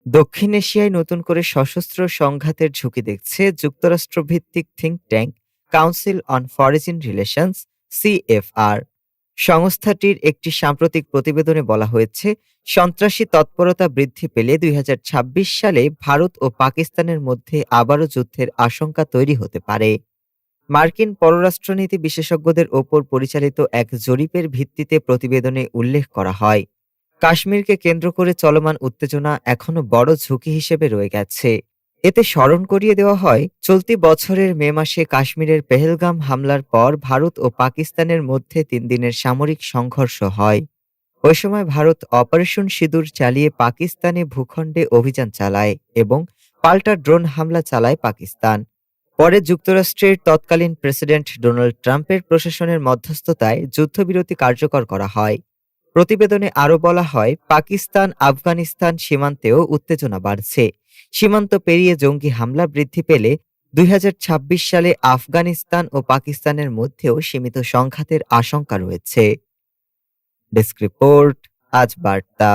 দক্ষিণ এশিয়ায় নতুন করে সশস্ত্র সংঘাতের ঝুঁকি দেখছে যুক্তরাষ্ট্রভিত্তিক think tank Council on Foreign Relations CFR. সংস্থাটির একটি সাম্প্রতিক প্রতিবেদনে বলা হয়েছে, সন্ত্রাসী তৎপরতা বৃদ্ধি পেলে ২০২৬ সালে ভারত ও পাকিস্তানের মধ্যে আবারও যুদ্ধের আশঙ্কা তৈরি হতে পারে। মার্কিন পররাষ্ট্রনীতি বিশেষজ্ঞদের ওপর পরিচালিত এক জরিপের ভিত্তিতে প্রতিবেদনে উল্লেখ করা হয়, কাশ্মীরকে কেন্দ্র করে চলমান উত্তেজনা এখনো বড় ঝুঁকি হিসেবে রয়ে গেছে। এতে স্মরণ করিয়ে দেওয়া হয়, চলতি বছরের মে মাসে কাশ্মীরের পেহেলগাম হামলার পর ভারত ও পাকিস্তানের মধ্যে ৩ দিনের সামরিক সংঘর্ষ হয়। ওই সময় ভারত অপারেশন সিঁদুর চালিয়ে পাকিস্তানি ভূখণ্ডে অভিযান চালায় এবং পাল্টা ড্রোন হামলা চালায় পাকিস্তান। পরে যুক্তরাষ্ট্রের তৎকালীন প্রেসিডেন্ট ডোনাল্ড ট্রাম্পের প্রশাসনের মধ্যস্থতায় যুদ্ধবিরতি কার্যকর করা হয়। প্রতিবেদনে আরও বলা হয়, পাকিস্তান আফগানিস্তান সীমান্তেও উত্তেজনা বাড়ছে। সীমান্ত পেরিয়ে জঙ্গি হামলা বৃদ্ধি পেলে ২০২৬ সালে আফগানিস্তান ও পাকিস্তানের মধ্যেও সীমিত সংঘাতের আশঙ্কা রয়েছে। ডেস্ক রিপোর্ট, আজ বার্তা।